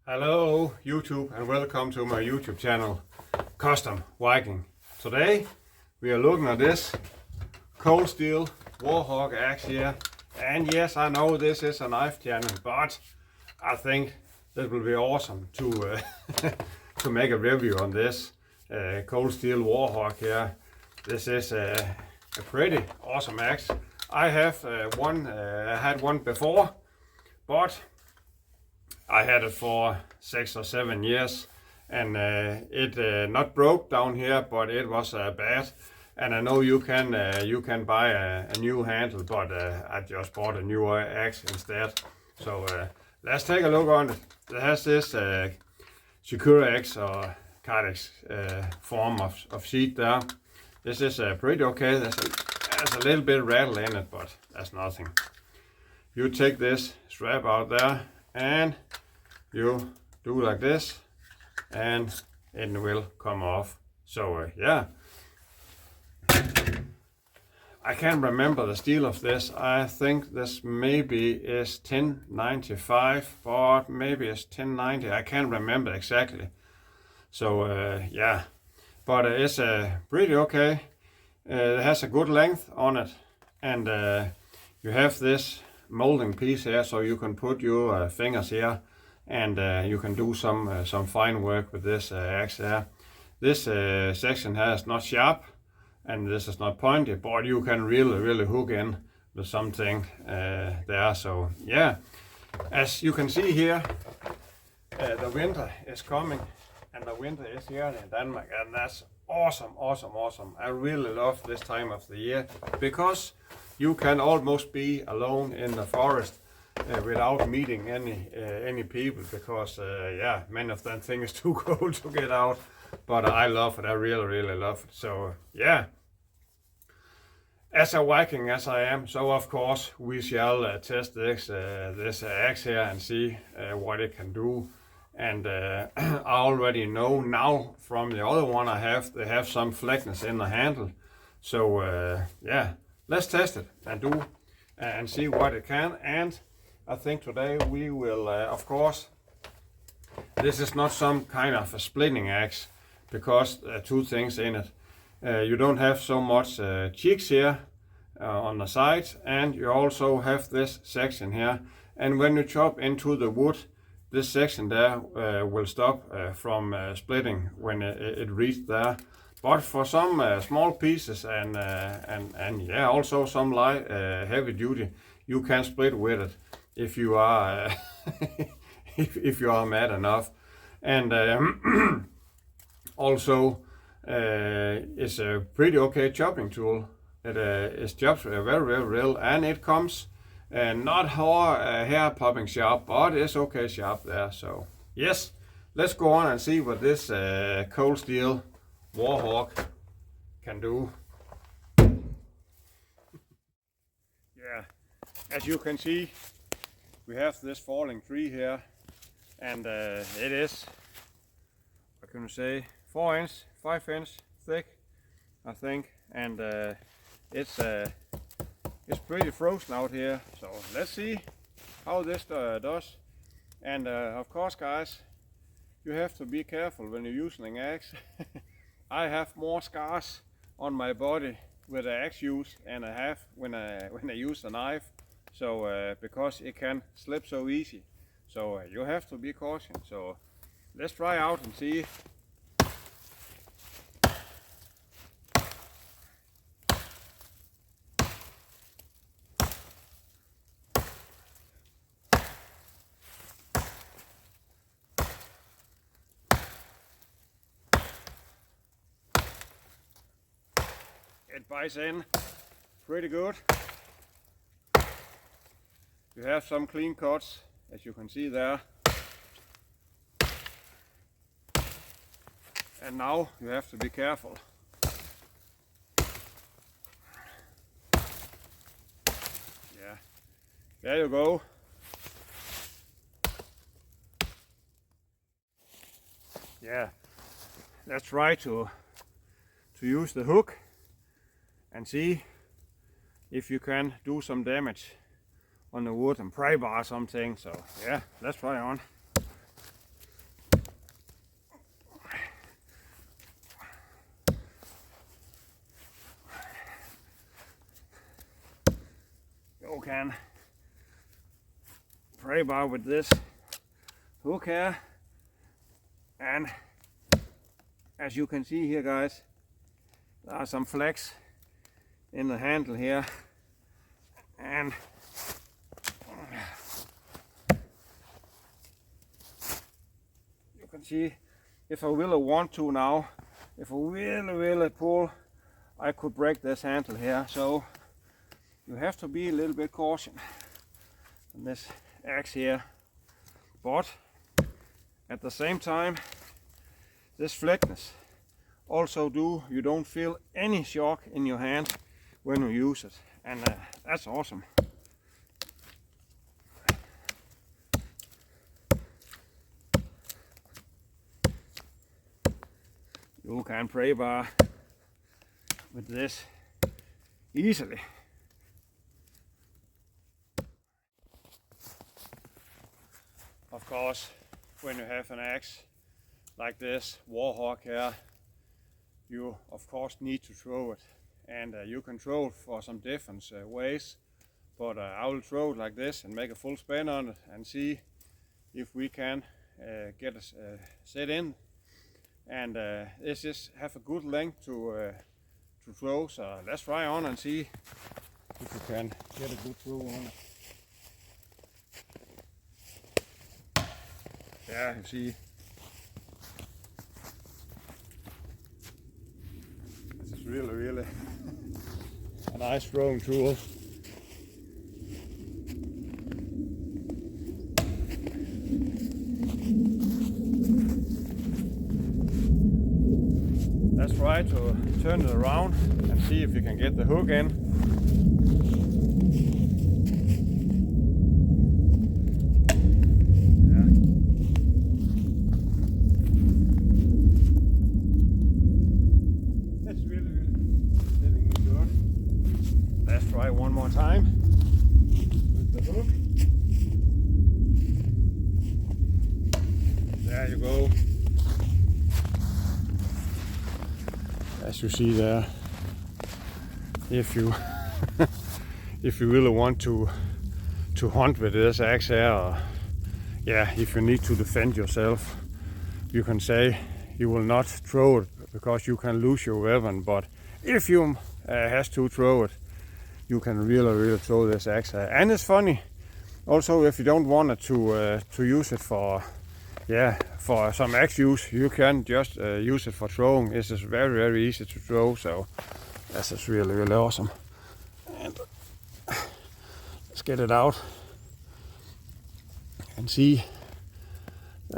Hello YouTube and welcome to my YouTube channel Custom Viking. Today we are looking at this cold steel Warhawk axe here, and yes, I know this is a knife channel, but I think that will be awesome to to make a review on this cold steel Warhawk here. This is a pretty awesome axe. I have had one before, but I had it for 6 or 7 years, and it not broke down here, but it was bad. And I know you can buy a new handle, but I just bought a new axe instead. So let's take a look on it. It has this Secure-X or Cardex form of sheet there. This is pretty okay. There's a little bit rattle in it, but that's nothing. You take this strap out there and you do like this and it will come off. So yeah, I can't remember the steel of this. I think this maybe is 1095 or maybe it's 1090. I can't remember exactly. So yeah, but it's pretty okay. It has a good length on it, and you have this molding piece here, so you can put your fingers here, and you can do some fine work with this axe here. This section here is not sharp, and this is not pointy, but you can really hook in with something there. So yeah, as you can see here, the winter is coming, and the winter is here in Denmark, and that's awesome. I really love this time of the year because you can almost be alone in the forest without meeting any people, because yeah, many of them think it's too cold to get out, but I love it. I really love it. So yeah, as a Viking as I am, so of course we shall test this axe here and see what it can do. And I already know now from the other one they have some flakiness in the handle. So yeah, let's test it and see what it can. And I think today we will, of course, this is not some kind of a splitting axe, because two things in it. You don't have so much cheeks here on the sides, and you also have this section here. And when you chop into the wood, this section there will stop from splitting when it reaches there. But for some small pieces and yeah, also some light heavy duty, you can split with it if you are if you are mad enough. And also it's a pretty okay chopping tool. It chops very well, and it comes not hair popping sharp, but it's okay sharp there. So yes, let's go on and see what this cold steel Warhawk can do. Yeah, as you can see, we have this falling tree here, and it is, what can we say, 5 inch thick, I think, and it's pretty frozen out here. So let's see how this does. And of course, guys, you have to be careful when you're using an axe. I have more scars on my body with the axe use and I have when I use the knife. So because it can slip so easy, so you have to be cautious. So let's try out and see. It bites in pretty good. You have some clean cuts, as you can see there. And now you have to be careful. Yeah, there you go. Yeah, let's try to use the hook and see if you can do some damage on the wood and pry bar something. So yeah, let's try on. can pray bar with this hook here, and as you can see here, guys, there are some flex in the handle here, and you can see if I really want to now, if I really pull, I could break this handle here. So you have to be a little bit cautious on this axe here, but at the same time, this flexibility also you don't feel any shock in your hand when you use it, and that's awesome. You can pray bar with this easily. Of course, when you have an axe like this Warhawk here, you of course need to throw it, and you can throw it for some different ways, but I will throw it like this and make a full spin on it and see if we can get it set in, and this just have a good length to throw. So let's try on and see if we can get a good throw on it. Yeah, you see, this is really a nice throwing tool. Let's try to turn it around and see if you can get the hook in. Try one more time with the hook. There you go. As you see there, if you if you really want to hunt with this axe here, or yeah, if you need to defend yourself, you can say you will not throw it because you can lose your weapon. But if you has to throw it, you can really throw this axe. And it's funny also, if you don't want it to use it for some axe use, you can just use it for throwing. It's just very easy to throw, so this is really awesome. And let's get it out and see.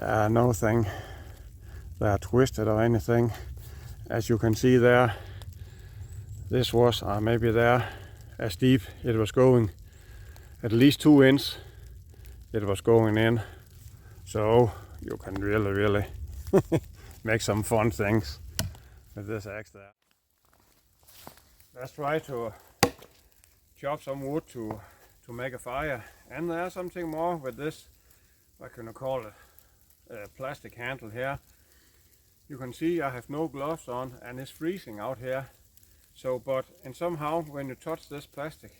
Nothing that twisted or anything. As you can see there, this was maybe there as deep it was going, at least 2 inches it was going in, so you can really make some fun things with this axe there. Let's try to chop some wood to make a fire, and there's something more with this, what can I call it, plastic handle here. You can see I have no gloves on and it's freezing out here. So, but and somehow when you touch this plastic,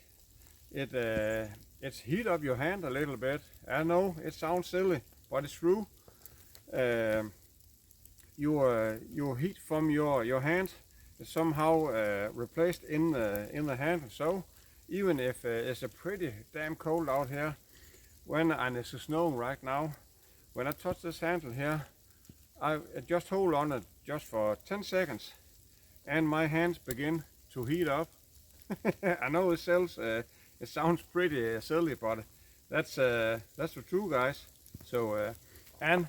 it's heat up your hand a little bit. I know it sounds silly, but it's true. Your heat from your hand is somehow replaced in the handle. So even if it's a pretty damn cold out here, and it's snowing right now, when I touch this handle here, I just hold on it just for 10 seconds. And my hands begin to heat up. I know it sounds pretty silly, but that's the truth, guys. So and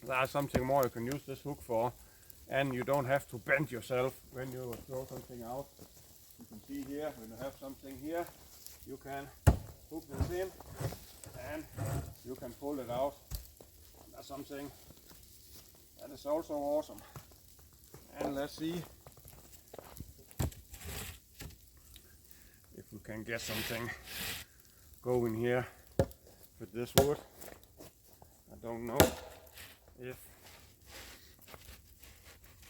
there's something more you can use this hook for, and you don't have to bend yourself when you throw something out. You can see here, when you have something here, you can hook this in and you can pull it out. That's something that is also awesome. And let's see if we can get something going here with this wood. I don't know if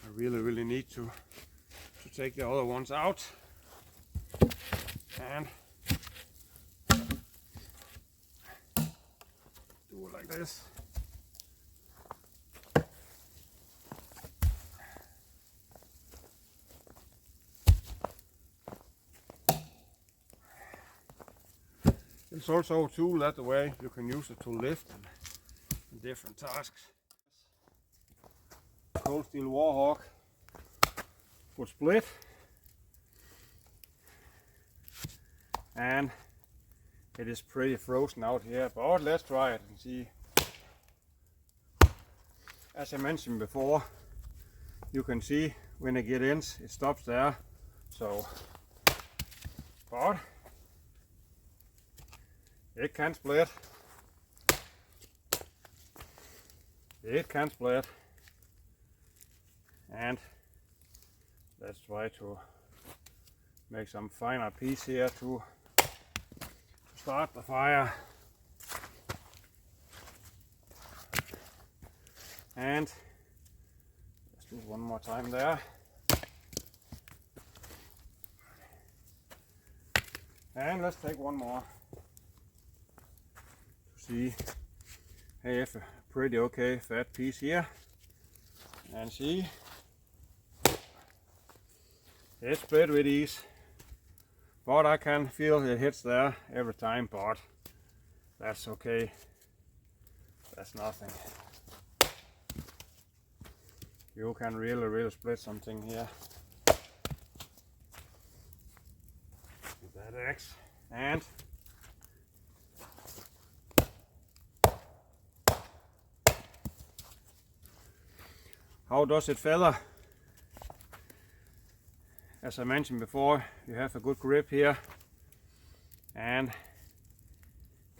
I really need to take the other ones out. And do it like this. It's also a tool that way you can use it to lift in different tasks. Cold steel Warhawk would split, and it is pretty frozen out here, but let's try it and see. As I mentioned before, you can see when it gets in, it stops there. So, but it can split. It can split. And let's try to make some finer piece here to start the fire. And let's do one more time there. And let's take one more to see I have a pretty okay fat piece here. And see, it's split with ease, but I can feel it hits there every time, but that's okay. That's nothing. You can really split something here with that axe. And how does it feather? As I mentioned before, you have a good grip here, and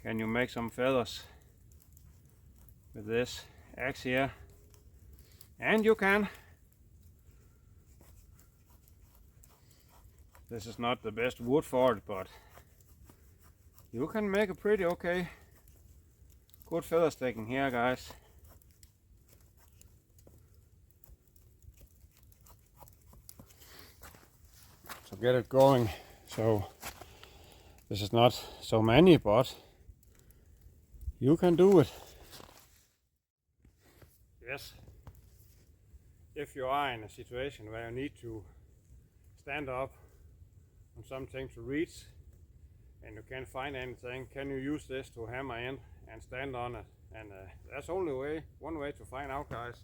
can you make some feathers with this axe here? And you can. This is not the best wood for it, but you can make a pretty okay good feather sticking here, guys. So get it going. So this is not so many, but you can do it. Yes. If you are in a situation where you need to stand up on something to reach and you can't find anything, can you use this to hammer in and stand on it? And that's only one way to find out, guys.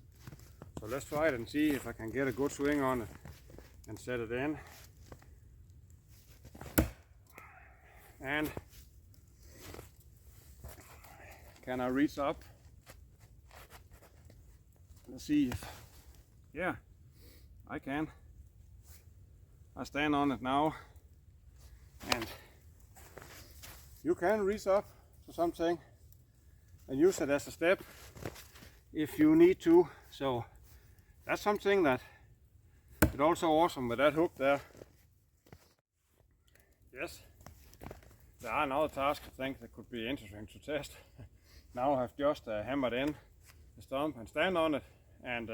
So let's try it and see if I can get a good swing on it and set it in. And can I reach up? Let's see if, yeah, I can. I stand on it now, and you can reach up to something and use it as a step if you need to. So that's something that is also awesome with that hook there. Yes, there are another task I think that could be interesting to test. Now I've just hammered in the stump and stand on it, and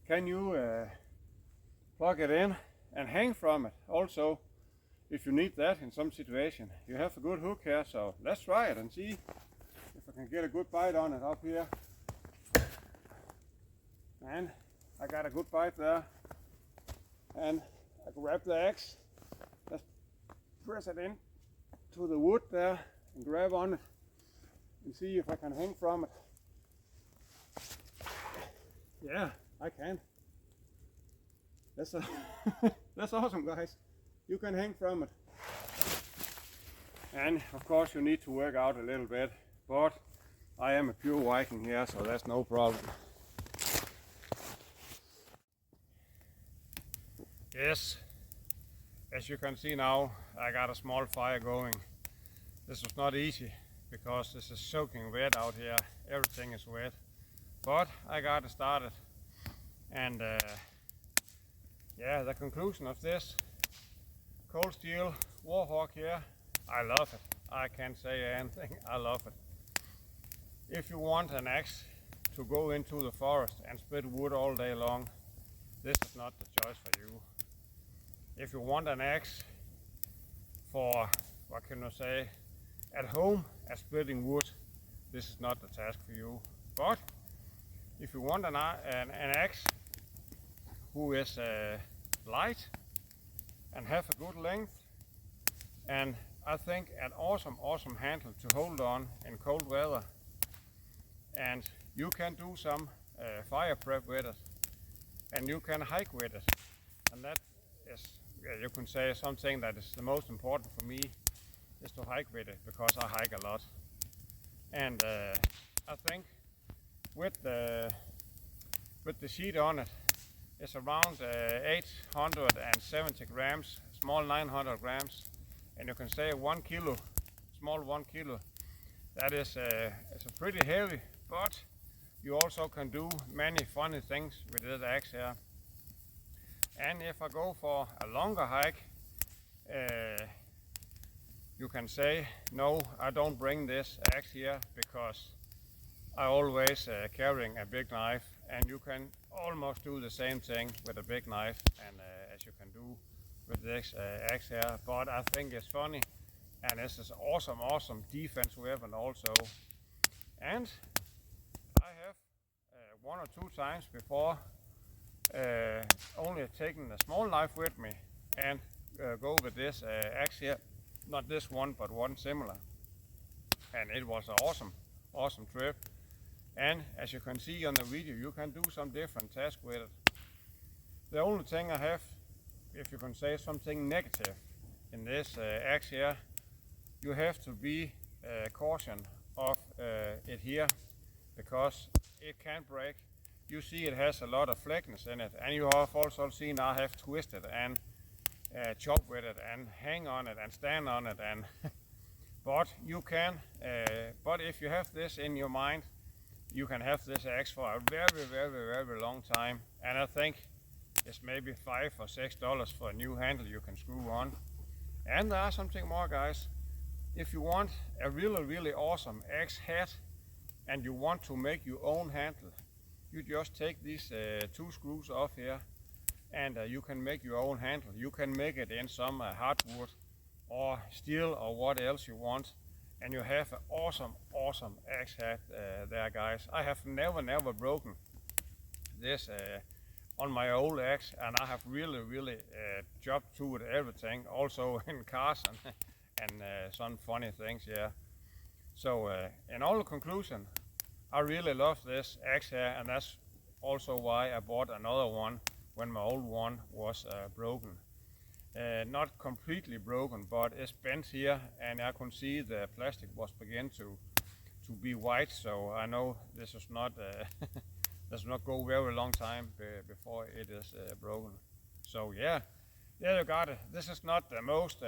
can you plug it in and hang from it also if you need that in some situation. You have a good hook here, so let's try it and see if I can get a good bite on it up here. And I got a good bite there, and I grab the axe, just press it in to the wood there and grab on it and see if I can hang from it. Yeah, I can. That's awesome, guys. You can hang from it. And of course you need to work out a little bit, but I am a pure Viking here, so that's no problem. Yes, as you can see now, I got a small fire going. This was not easy because this is soaking wet out here. Everything is wet, but I got it started. And yeah, the conclusion of this cold steel Warhawk here, I love it. I can't say anything, I love it. If you want an axe to go into the forest and split wood all day long, this is not the choice for you. If you want an axe for, what can I say, at home and splitting wood, this is not the task for you. But if you want an axe who is light and have a good length, and I think an awesome handle to hold on in cold weather, and you can do some fire prep with it, and you can hike with it, and that is, you can say, something that is the most important for me is to hike with it, because I hike a lot. And I think with the sheet on it, it's around 870 grams, small 900 grams, and you can say 1 kilo, small 1 kilo. That is it's a pretty heavy, but you also can do many funny things with this axe here. And if I go for a longer hike, you can say, no, I don't bring this axe here, because I always carrying a big knife, and you can almost do the same thing with a big knife and as you can do with this axe here. But I think it's funny, and this is awesome defense weapon also. And I have one or two times before only taken a small knife with me and go with this axe here, not this one but one similar, and it was an awesome trip. And as you can see on the video, you can do some different tasks with it. The only thing I have, if you can say something negative in this axe here, you have to be cautious of it here, because it can break. You see it has a lot of fleckness in it, and you have also seen I have twisted and chop with it and hang on it and stand on it, and but you can but if you have this in your mind, you can have this axe for a very long time. And I think it's maybe $5 or $6 for a new handle you can screw on. And there are something more, guys. If you want a really awesome axe head and you want to make your own handle, you just take these two screws off here, and you can make your own handle. You can make it in some hardwood or steel or what else you want, and you have an awesome axe head there, guys. I have never broken this on my old axe, and I have really chopped to it everything, also in cars and some funny things, yeah. So in all conclusion, I really love this axe here, and that's also why I bought another one when my old one was broken. Not completely broken, but it's bent here, and I can see the plastic was beginning to be white, so I know this is not does not go very long time before it is broken. So yeah, you got it. This is not the most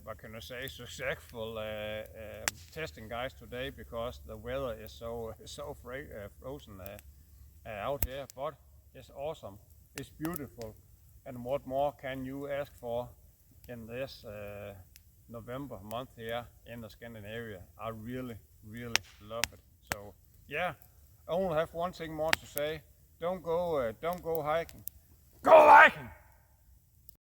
what can I say, successful testing, guys, today, because the weather is so frozen out here, but it's awesome, it's beautiful. And what more can you ask for in this November month here in the Scandinavia? I really love it. So yeah, I only have one thing more to say. Don't go hiking. Go hiking!